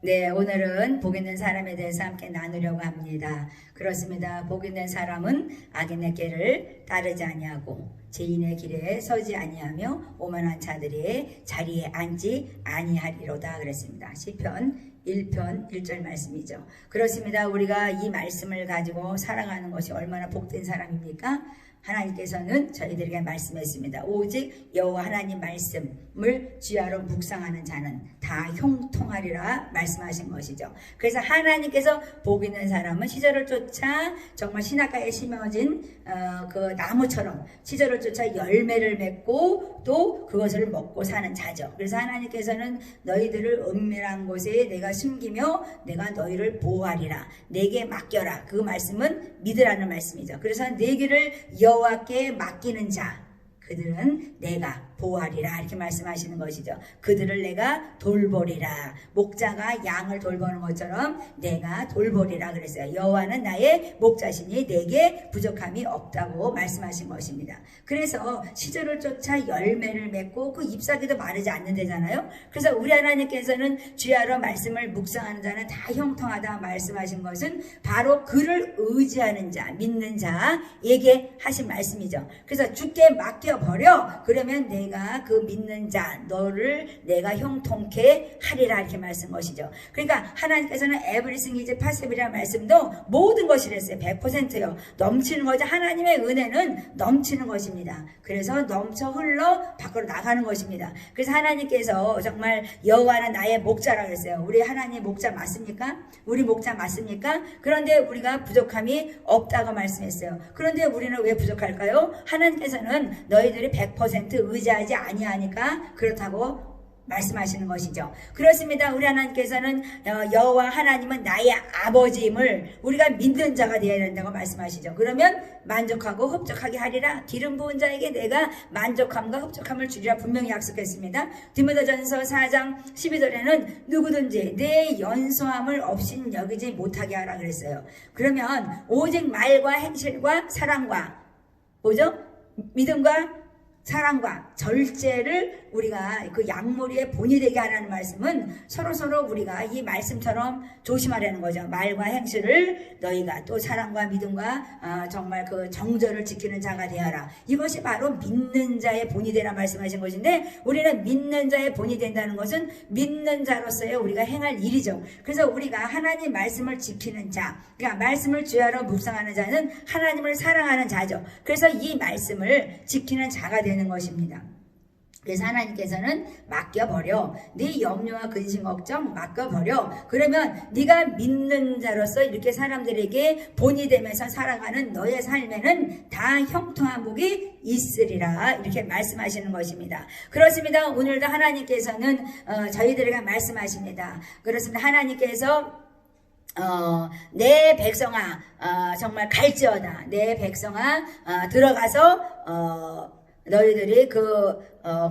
네, 오늘은 복 있는 사람에 대해서 함께 나누려고 합니다. 그렇습니다. 복 있는 사람은 악인의 길을 따르지 아니하고 죄인의 길에 서지 아니하며 오만한 자들의 자리에 앉지 아니하리로다 그랬습니다. 시편 1편 1절 말씀이죠. 그렇습니다. 우리가 이 말씀을 가지고 살아가는 것이 얼마나 복된 사람입니까? 하나님께서는 저희들에게 말씀했습니다. 오직 여호와 하나님 말씀을 주야로 묵상하는 자는 다 형통하리라 말씀하신 것이죠. 그래서 하나님께서 복 있는 사람은 시절을 쫓아 정말 신학가에 심어진 그 나무처럼 시절을 쫓아 열매를 맺고 또 그것을 먹고 사는 자죠. 그래서 하나님께서는 너희들을 은밀한 곳에 내가 숨기며 내가 너희를 보호하리라. 내게 맡겨라. 그 말씀은 믿으라는 말씀이죠. 그래서 내 길을 여호와께 맡기는 자 그들은 내가 보호하리라 이렇게 말씀하시는 것이죠. 그들을 내가 돌보리라. 목자가 양을 돌보는 것처럼 내가 돌보리라 그랬어요. 여호와는 나의 목자시니 내게 부족함이 없다고 말씀하신 것입니다. 그래서 시절을 쫓아 열매를 맺고 그 잎사귀도 마르지 않는다잖아요. 그래서 우리 하나님께서는 주야로 말씀을 묵상하는 자는 다 형통하다 말씀하신 것은 바로 그를 의지하는 자 믿는 자에게 하신 말씀이죠. 그래서 주께 맡겨버려. 그러면 내가 그 믿는 자 너를 내가 형통케 하리라 이렇게 말씀한 것이죠. 그러니까 하나님께서는 everything is possible이라는 말씀도 모든 것이랬어요. 100%요. 넘치는 거죠. 하나님의 은혜는 넘치는 것입니다. 그래서 넘쳐 흘러 밖으로 나가는 것입니다. 그래서 하나님께서 정말 여호와는 나의 목자라고 했어요. 우리 하나님 목자 맞습니까? 우리 목자 맞습니까? 그런데 우리가 부족함이 없다고 말씀했어요. 그런데 우리는 왜 부족할까요? 하나님께서는 너희들이 100% 의지하지 아니하니까 그렇다고 말씀하시는 것이죠. 그렇습니다. 우리 하나님께서는 여호와 하나님은 나의 아버지임을 우리가 믿는 자가 되어야 된다고 말씀하시죠. 그러면 만족하고 흡족하게 하리라. 기름 부은 자에게 내가 만족함과 흡족함을 주리라 분명히 약속했습니다. 디모데전서 4장 12절에는 누구든지 내 연소함을 없인 여기지 못하게 하라 그랬어요. 그러면 오직 말과 행실과 사랑과 뭐죠? 믿음과 사랑과 절제를 우리가 그 양머리에 본이 되게 하라는 말씀은 서로 우리가 이 말씀처럼 조심하라는 거죠. 말과 행실을 너희가 또 사랑과 믿음과 정말 그 정절을 지키는 자가 되어라. 이것이 바로 믿는 자의 본이 되라 말씀하신 것인데 우리는 믿는 자의 본이 된다는 것은 믿는 자로서의 우리가 행할 일이죠. 그래서 우리가 하나님 말씀을 지키는 자, 그러니까 말씀을 주야로 묵상하는 자는 하나님을 사랑하는 자죠. 그래서 이 말씀을 지키는 자가 되는 것입니다. 그래서 하나님께서는 맡겨버려. 네 염려와 근심 걱정 맡겨버려. 그러면 네가 믿는 자로서 이렇게 사람들에게 본이 되면서 살아가는 너의 삶에는 다 형통한 복이 있으리라 이렇게 말씀하시는 것입니다. 그렇습니다. 오늘도 하나님께서는 저희들에게 말씀하십니다. 그렇습니다. 하나님께서 내 백성아 정말 갈지어다. 내 백성아 들어가서 너희들이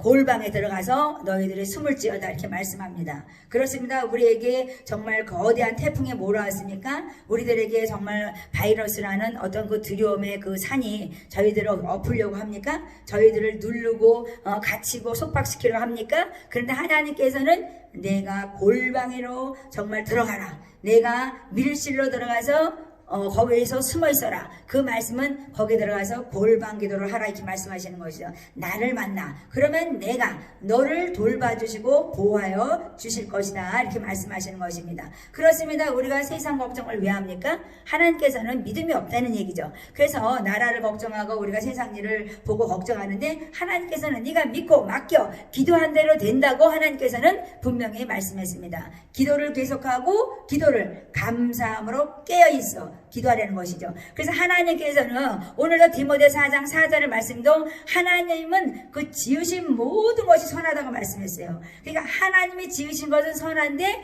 골방에 들어가서 너희들이 숨을 지어다 이렇게 말씀합니다. 그렇습니다. 우리에게 정말 거대한 태풍이 몰아왔습니까? 우리들에게 정말 바이러스라는 어떤 그 두려움의 그 산이 저희들을 엎으려고 합니까? 저희들을 누르고 갇히고 속박시키려고 합니까? 그런데 하나님께서는 내가 골방으로 정말 들어가라. 내가 밀실로 들어가서 거기에서 숨어 있어라. 그 말씀은 거기에 들어가서 골방 기도를 하라 이렇게 말씀하시는 것이죠. 나를 만나. 그러면 내가 너를 돌봐주시고 보호하여 주실 것이다 이렇게 말씀하시는 것입니다. 그렇습니다. 우리가 세상 걱정을 왜 합니까? 하나님께서는 믿음이 없다는 얘기죠. 그래서 나라를 걱정하고 우리가 세상 일을 보고 걱정하는데 하나님께서는 네가 믿고 맡겨 기도한 대로 된다고 하나님께서는 분명히 말씀했습니다. 기도를 계속하고 기도를 감사함으로 깨어있어 기도하라는 것이죠. 그래서 하나님께서는 오늘도 디모데 4장 4절의 말씀도 하나님은 그 지으신 모든 것이 선하다고 말씀했어요. 그러니까 하나님이 지으신 것은 선한데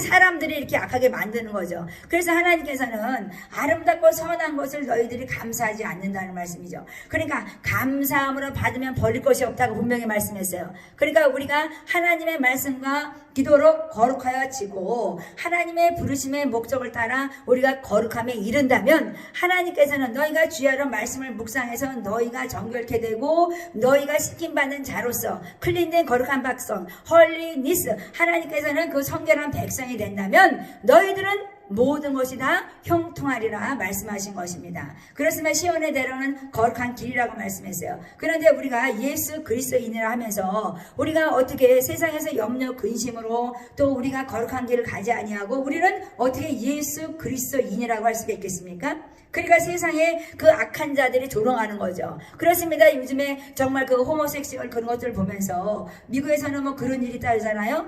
사람들이 이렇게 악하게 만드는 거죠. 그래서 하나님께서는 아름답고 선한 것을 너희들이 감사하지 않는다는 말씀이죠. 그러니까 감사함으로 받으면 버릴 것이 없다고 분명히 말씀했어요. 그러니까 우리가 하나님의 말씀과 기도로 거룩하여지고 하나님의 부르심의 목적을 따라 우리가 거룩함에 이른다면 하나님께서는 너희가 주야로 말씀을 묵상해서 너희가 정결케 되고 너희가 시킴받는 자로서 클린된 거룩한 백성 헐리니스 하나님께서는 그 성결한 백성 백성이 된다면 너희들은 모든 것이 다 형통하리라 말씀하신 것입니다. 그렇으면 시온의 대로는 거룩한 길이라고 말씀했어요. 그런데 우리가 예수 그리스도인이라 하면서 우리가 어떻게 세상에서 염려 근심으로 또 우리가 거룩한 길을 가지 아니하고 우리는 어떻게 예수 그리스도인이라고 할 수가 있겠습니까? 그러니까 세상에 그 악한 자들이 조롱하는 거죠. 그렇습니다. 요즘에 정말 그 호모섹슈얼 그런 것들을 보면서 미국에서는 뭐 그런 일이 있다잖아요.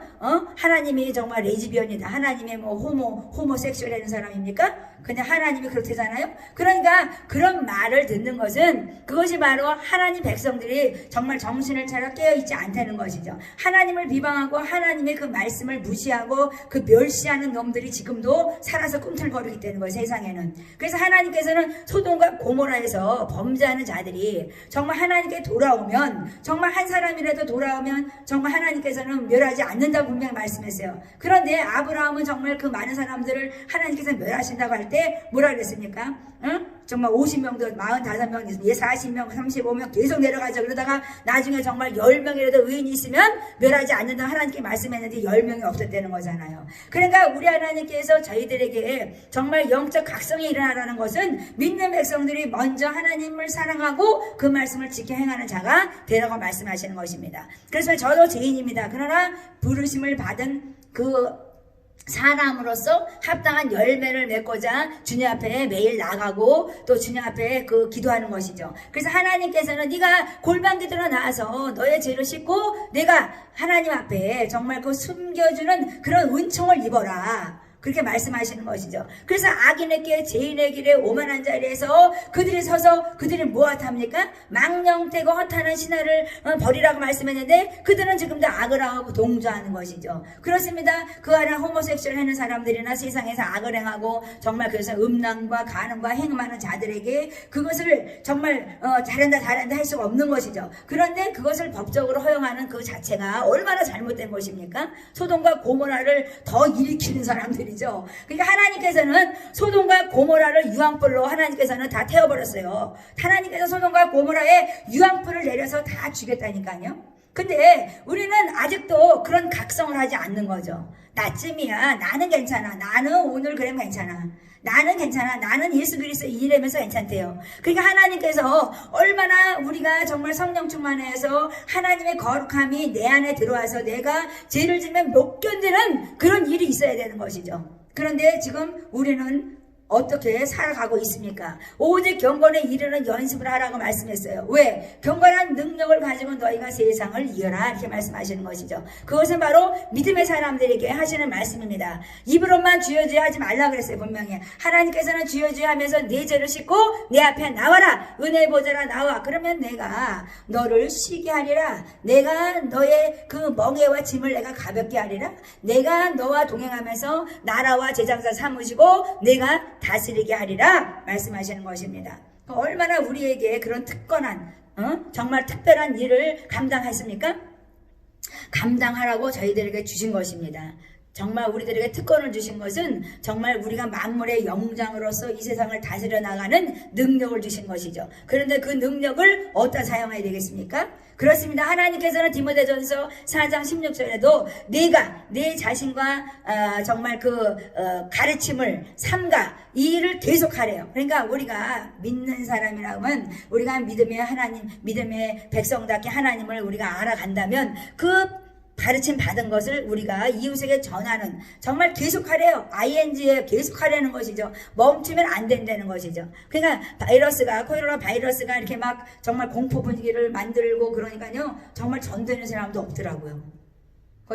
하나님이 정말 레즈비언이다. 하나님이 뭐 호모섹슈얼이라는 사람입니까? 근데 하나님이 그렇대잖아요. 그러니까 그런 말을 듣는 것은 그것이 바로 하나님 백성들이 정말 정신을 차려 깨어있지 않다는 것이죠. 하나님을 비방하고 하나님의 그 말씀을 무시하고 그 멸시하는 놈들이 지금도 살아서 꿈틀거리기 때문에 거예요. 세상에는. 그래서 하나님께서는 소돔과 고모라에서 범죄하는 자들이 정말 하나님께 돌아오면 정말 한 사람이라도 돌아오면 정말 하나님께서는 멸하지 않는다고 분명히 말씀했어요. 그런데 아브라함은 정말 그 많은 사람들을 하나님께서 멸하신다고 할 때 뭐라 그랬습니까? 정말 50명도 45명, 40명, 35명 계속 내려가죠. 그러다가 나중에 정말 10명이라도 의인이 있으면 멸하지 않는다 하나님께 말씀했는데 10명이 없었다는 거잖아요. 그러니까 우리 하나님께서 저희들에게 정말 영적 각성이 일어나라는 것은 믿는 백성들이 먼저 하나님을 사랑하고 그 말씀을 지켜 행하는 자가 되라고 말씀하시는 것입니다. 그래서 저도 죄인입니다. 그러나 부르심을 받은 그 사람으로서 합당한 열매를 맺고자 주님 앞에 매일 나가고 또 주님 앞에 그 기도하는 것이죠. 그래서 하나님께서는 네가 골방기도로 나와서 너의 죄를 씻고 내가 하나님 앞에 정말 그 숨겨주는 그런 은총을 입어라. 그렇게 말씀하시는 것이죠. 그래서 악인의 길, 죄인의 길에 오만한 자리에서 그들이 서서 그들이 무엇합니까? 망령되고 허탄한 신화를 버리라고 말씀했는데 그들은 지금도 악을 하고 동조하는 것이죠. 그렇습니다. 그 안에 호모섹슈얼 하는 사람들이나 세상에서 악을 행하고 정말 그래서 음란과 간음과 행음하는 자들에게 그것을 정말 잘한다 할 수가 없는 것이죠. 그런데 그것을 법적으로 허용하는 그 자체가 얼마나 잘못된 것입니까? 소돔과 고모라를 더 일으키는 사람들이 그러니까 하나님께서는 소돔과 고모라를 유황불로 하나님께서는 다 태워버렸어요. 하나님께서 소돔과 고모라에 유황불을 내려서 다 죽였다니까요. 근데 우리는 아직도 그런 각성을 하지 않는 거죠. 나쯤이야. 나는 괜찮아. 나는 오늘 그러면 괜찮아. 나는 괜찮아. 나는 예수 그리스도 이래면서 괜찮대요. 그러니까 하나님께서 얼마나 우리가 정말 성령 충만해서 하나님의 거룩함이 내 안에 들어와서 내가 죄를 지면 못 견디는 그런 일이 있어야 되는 것이죠. 그런데 지금 우리는 어떻게 살아가고 있습니까? 오직 경건에 이르는 연습을 하라고 말씀했어요. 왜? 경건한 능력을 가지고 너희가 세상을 이겨라 이렇게 말씀하시는 것이죠. 그것은 바로 믿음의 사람들에게 하시는 말씀입니다. 입으로만 주여 주여 하지 말라 그랬어요. 분명히 하나님께서는 주여 주여 하면서 내 죄를 씻고 내 앞에 나와라. 은혜 보좌라 나와. 그러면 내가 너를 쉬게 하리라. 내가 너의 그 멍에와 짐을 내가 가볍게 하리라. 내가 너와 동행하면서 나라와 제장사 삼으시고 내가 다스리게 하리라 말씀하시는 것입니다. 얼마나 우리에게 그런 특권한 정말 특별한 일을 감당했습니까? 감당하라고 저희들에게 주신 것입니다. 정말 우리들에게 특권을 주신 것은 정말 우리가 만물의 영장으로서 이 세상을 다스려 나가는 능력을 주신 것이죠. 그런데 그 능력을 어디다 사용해야 되겠습니까? 그렇습니다. 하나님께서는 디모데전서 4장 16절에도 네가 내 자신과 정말 그 가르침을 삼가 이 일을 계속하래요. 그러니까 우리가 믿는 사람이라면 우리가 믿음의 하나님, 믿음의 백성답게 하나님을 우리가 알아간다면 그 가르침 받은 것을 우리가 이웃에게 전하는 정말 계속하래요. ING에 계속하려는 것이죠. 멈추면 안 된다는 것이죠. 그러니까 코로나 바이러스가 이렇게 막 정말 공포 분위기를 만들고 그러니까요. 정말 전도하는 사람도 없더라고요.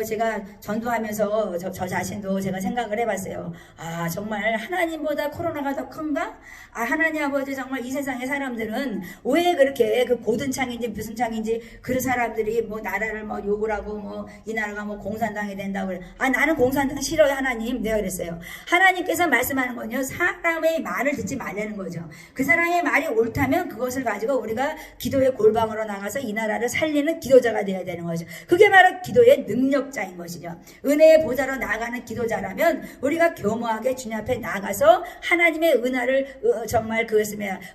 제가 전도하면서 저 자신도 제가 생각을 해봤어요. 아 정말 하나님보다 코로나가 더 큰가? 아 하나님 아버지 정말 이 세상의 사람들은 왜 그렇게 그 고든 창인지 무슨 창인지 그 사람들이 뭐 나라를 뭐 욕을 하고 뭐 이 나라가 뭐 공산당이 된다고 그래. 아 나는 공산당 싫어요 하나님. 내가 그랬어요. 하나님께서 말씀하는 건요 사람의 말을 듣지 말라는 거죠. 그 사람의 말이 옳다면 그것을 가지고 우리가 기도의 골방으로 나가서 이 나라를 살리는 기도자가 되어야 되는 거죠. 그게 바로 기도의 능력 능력자인 것이죠. 은혜의 보좌로 나아가는 기도자라면 우리가 교모하게 주님 앞에 나가서 하나님의 정말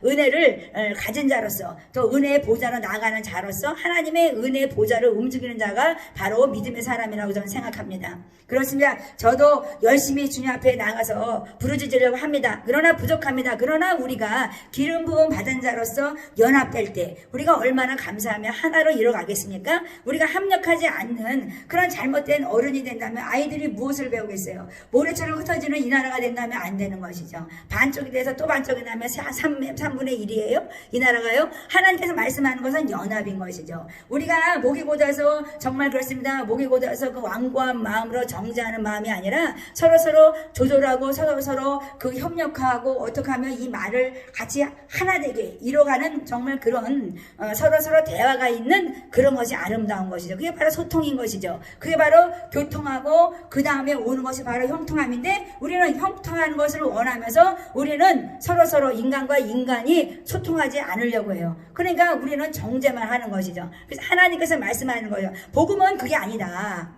은혜를 가진 자로서 또 은혜의 보좌로 나아가는 자로서 하나님의 은혜의 보좌를 움직이는 자가 바로 믿음의 사람이라고 저는 생각합니다. 그렇습니다. 저도 열심히 주님 앞에 나가서 부르짖으려고 합니다. 그러나 부족합니다. 그러나 우리가 기름 부음 받은 자로서 연합될 때 우리가 얼마나 감사하며 하나로 이뤄가겠습니까? 우리가 합력하지 않는 그런 잘못된 어른이 된다면 아이들이 무엇을 배우겠어요? 모래처럼 흩어지는 이 나라가 된다면 안 되는 것이죠. 반쪽이 돼서 또 반쪽이 나면 3분의 1이에요? 이 나라가요? 하나님께서 말씀하는 것은 연합인 것이죠. 우리가 목이 곧아서 정말 그렇습니다. 목이 곧아서 그 완고한 마음으로 정죄하는 마음이 아니라 서로서로 조절하고 서로서로 그 협력하고 어떻게 하면 이 말을 같이 하나 되게 이뤄가는 정말 그런 서로서로 대화가 있는 그런 것이 아름다운 것이죠. 그게 바로 소통인 것이죠. 그게 바로 교통하고 그 다음에 오는 것이 바로 형통함인데 우리는 형통한 것을 원하면서 우리는 서로서로 인간과 인간이 소통하지 않으려고 해요. 그러니까 우리는 정죄만 하는 것이죠. 그래서 하나님께서 말씀하는 거예요. 복음은 그게 아니다.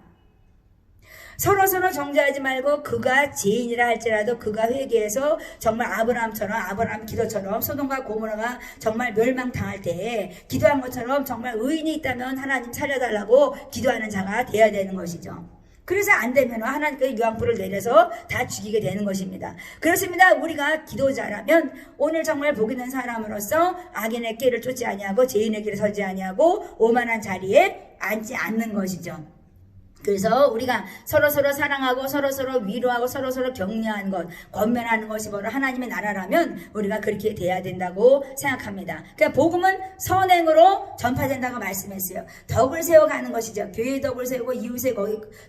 서로서로 정죄하지 말고 그가 죄인이라 할지라도 그가 회개해서 정말 아브라함 기도처럼 소돔과 고모라가 정말 멸망당할 때 기도한 것처럼 정말 의인이 있다면 하나님 살려달라고 기도하는 자가 되어야 되는 것이죠. 그래서 안 되면 하나님께서 유황불을 내려서 다 죽이게 되는 것입니다. 그렇습니다. 우리가 기도자라면 오늘 정말 복 있는 사람으로서 악인의 길을 쫓지 아니하고 죄인의 길을 서지 아니하고 오만한 자리에 앉지 않는 것이죠. 그래서 우리가 서로서로 사랑하고 서로서로 위로하고 서로서로 격려하는 것, 권면하는 것이 바로 하나님의 나라라면 우리가 그렇게 돼야 된다고 생각합니다. 그러니까 복음은 선행으로 전파된다고 말씀했어요. 덕을 세워가는 것이죠. 교회의 덕을 세우고 이웃의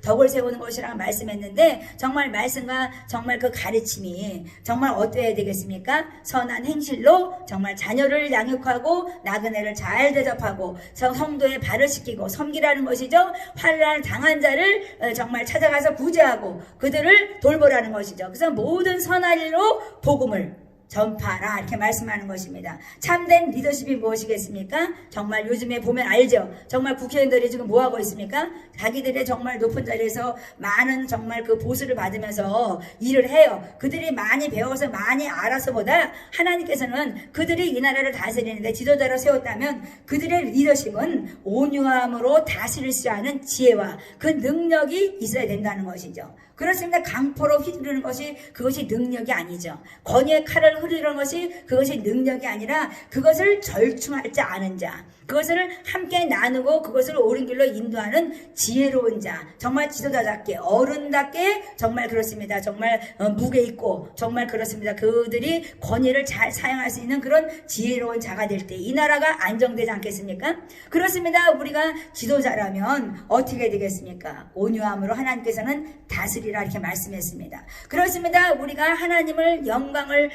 덕을 세우는 것이라고 말씀했는데 정말 말씀과 정말 그 가르침이 정말 어떠해야 되겠습니까? 선한 행실로 정말 자녀를 양육하고 나그네를 잘 대접하고 성도의 발을 씻기고 섬기라는 것이죠. 환난을 당한 자를 정말 찾아가서 구제하고 그들을 돌보라는 것이죠. 그래서 모든 선한 일로 복음을 전파하라 이렇게 말씀하는 것입니다. 참된 리더십이 무엇이겠습니까? 정말 요즘에 보면 알죠. 정말 국회의원들이 지금 뭐하고 있습니까? 자기들의 정말 높은 자리에서 많은 정말 그 보수를 받으면서 일을 해요. 그들이 많이 배워서 많이 알아서보다 하나님께서는 그들이 이 나라를 다스리는데 지도자로 세웠다면 그들의 리더십은 온유함으로 다스릴 수 아는 지혜와 그 능력이 있어야 된다는 것이죠. 그렇습니다. 강포로 휘두르는 것이 그것이 능력이 아니죠. 권위의 칼을 흐르는 것이 그것이 능력이 아니라 그것을 절충할 줄 아는 자, 그것을 함께 나누고 그것을 옳은 길로 인도하는 지혜로운 자, 정말 지도자답게 어른답게 정말 그렇습니다. 정말 무게 있고 정말 그렇습니다. 그들이 권위를 잘 사용할 수 있는 그런 지혜로운 자가 될 때 이 나라가 안정되지 않겠습니까? 그렇습니다. 우리가 지도자라면 어떻게 되겠습니까? 온유함으로 하나님께서는 다스리라 이렇게 말씀했습니다. 그렇습니다. 우리가 하나님을 영광을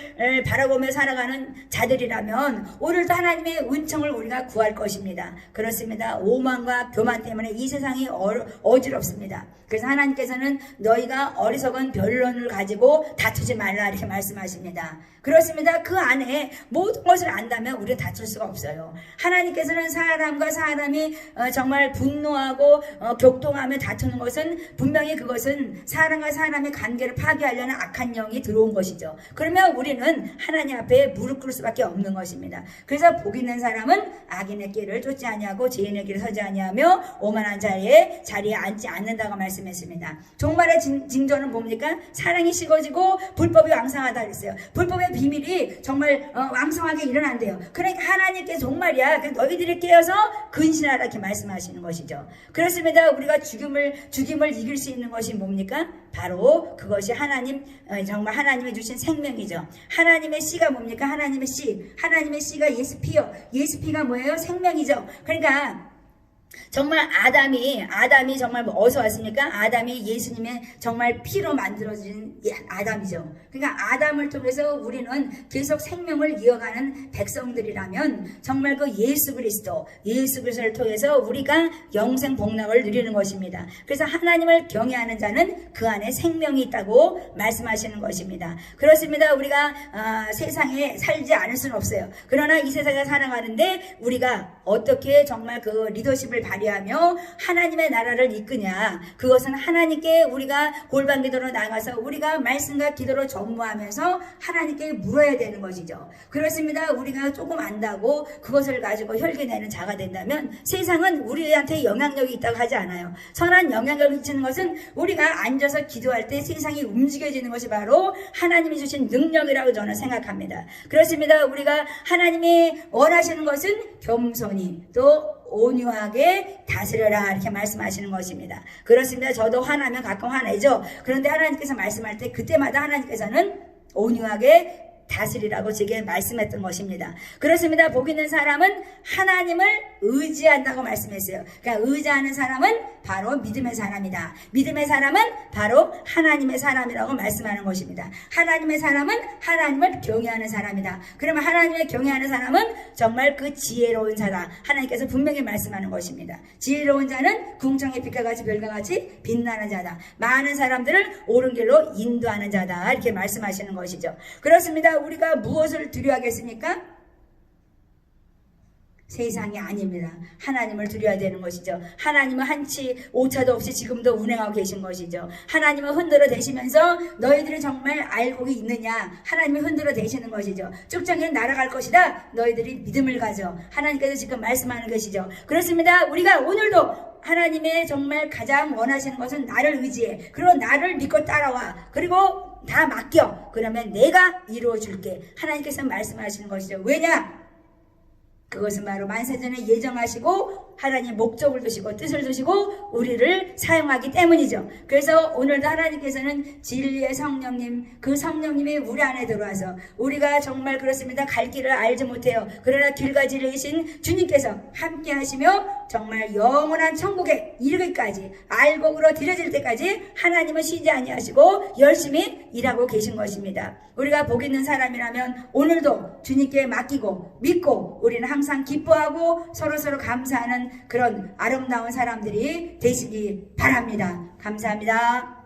바라보며 살아가는 자들이라면 오늘도 하나님의 은총을 우리가 구할 것입니다. 그렇습니다. 오만과 교만 때문에 이 세상이 어지럽습니다. 그래서 하나님께서는 너희가 어리석은 변론을 가지고 다투지 말라 이렇게 말씀하십니다. 그렇습니다. 그 안에 모든 것을 안다면 우리는 다툴 수가 없어요. 하나님께서는 사람과 사람이 정말 분노하고 격동하며 다투는 것은 분명히 그것은 사람과 사람의 관계를 파괴하려는 악한 영이 들어온 것이죠. 그러면 우리는 하나님 앞에 무릎 꿇을 수밖에 없는 것입니다. 그래서 복 있는 사람은 악인의 길을 쫓지 아니하고 죄인의 길을 서지 아니하며 오만한 자리에 앉지 않는다고 말씀했습니다. 종말의 징조는 뭡니까? 사랑이 식어지고 불법이 왕성하다 그랬어요. 불법의 비밀이 정말 왕성하게 일어난대요. 그러니까 하나님께서 정말이야 너희들이 깨어서 근신하라 이렇게 말씀하시는 것이죠. 그렇습니다. 우리가 죽임을 이길 수 있는 것이 뭡니까? 바로 그것이 정말 하나님이 주신 생명이죠. 하나님의 씨가 뭡니까? 하나님의 씨가 예수피가 뭐예요? 생명이죠. 그러니까 정말 아담이 정말 어디서 왔습니까? 아담이 예수님의 정말 피로 만들어진 아담이죠. 그러니까 아담을 통해서 우리는 계속 생명을 이어가는 백성들이라면 정말 그 예수 그리스도를 통해서 우리가 영생 복락을 누리는 것입니다. 그래서 하나님을 경외하는 자는 그 안에 생명이 있다고 말씀하시는 것입니다. 그렇습니다. 우리가 세상에 살지 않을 수는 없어요. 그러나 이 세상에 살아가는데 우리가 어떻게 정말 그 리더십을 의지를 발휘하며 하나님의 나라를 이끄냐? 그것은 하나님께 우리가 골방 기도로 나가서 우리가 말씀과 기도로 전무하면서 하나님께 물어야 되는 것이죠. 그렇습니다. 우리가 조금 안다고 그것을 가지고 혈기내는 자가 된다면 세상은 우리한테 영향력이 있다고 하지 않아요. 선한 영향력을 미치는 것은 우리가 앉아서 기도할 때 세상이 움직여지는 것이 바로 하나님이 주신 능력이라고 저는 생각합니다. 그렇습니다. 우리가 하나님이 원하시는 것은 겸손히 또 온유하게 다스려라 이렇게 말씀하시는 것입니다. 그렇습니다. 저도 화나면 가끔 화내죠. 그런데 하나님께서 말씀할 때 그때마다 하나님께서는 온유하게 다스리라고 제게 말씀했던 것입니다. 그렇습니다. 복 있는 사람은 하나님을 의지한다고 말씀했어요. 그러니까 의지하는 사람은 바로 믿음의 사람이다. 믿음의 사람은 바로 하나님의 사람이라고 말씀하는 것입니다. 하나님의 사람은 하나님을 경외하는 사람이다. 그러면 하나님을 경외하는 사람은 정말 그 지혜로운 자다. 하나님께서 분명히 말씀하는 것입니다. 지혜로운 자는 궁정의 빛과 같이 별과 같이 빛나는 자다. 많은 사람들을 옳은 길로 인도하는 자다. 이렇게 말씀하시는 것이죠. 그렇습니다. 우리가 무엇을 두려워하겠습니까? 세상이 아닙니다. 하나님을 두려워야 되는 것이죠. 하나님은 한치 오차도 없이 지금도 운행하고 계신 것이죠. 하나님은 흔들어 대시면서 너희들이 정말 알고 있느냐? 하나님이 흔들어 대시는 것이죠. 쭉정이는 날아갈 것이다. 너희들이 믿음을 가져. 하나님께서 지금 말씀하는 것이죠. 그렇습니다. 우리가 오늘도 하나님의 정말 가장 원하시는 것은 나를 의지해. 그리고 나를 믿고 따라와. 그리고 다 맡겨. 그러면 내가 이루어줄게. 하나님께서 말씀하시는 것이죠. 왜냐? 그것은 바로 만세전에 예정하시고 하나님 목적을 두시고 뜻을 두시고 우리를 사용하기 때문이죠. 그래서 오늘도 하나님께서는 진리의 성령님, 그 성령님이 우리 안에 들어와서 우리가 정말 그렇습니다. 갈 길을 알지 못해요. 그러나 길과 진리이신 주님께서 함께 하시며 정말 영원한 천국에 이르기까지 알곡으로 들여질 때까지 하나님은 쉬지 아니하시고 열심히 일하고 계신 것입니다. 우리가 복 있는 사람이라면 오늘도 주님께 맡기고 믿고 우리는 항상 기뻐하고 서로서로 감사하는 그런 아름다운 사람들이 되시기 바랍니다. 감사합니다.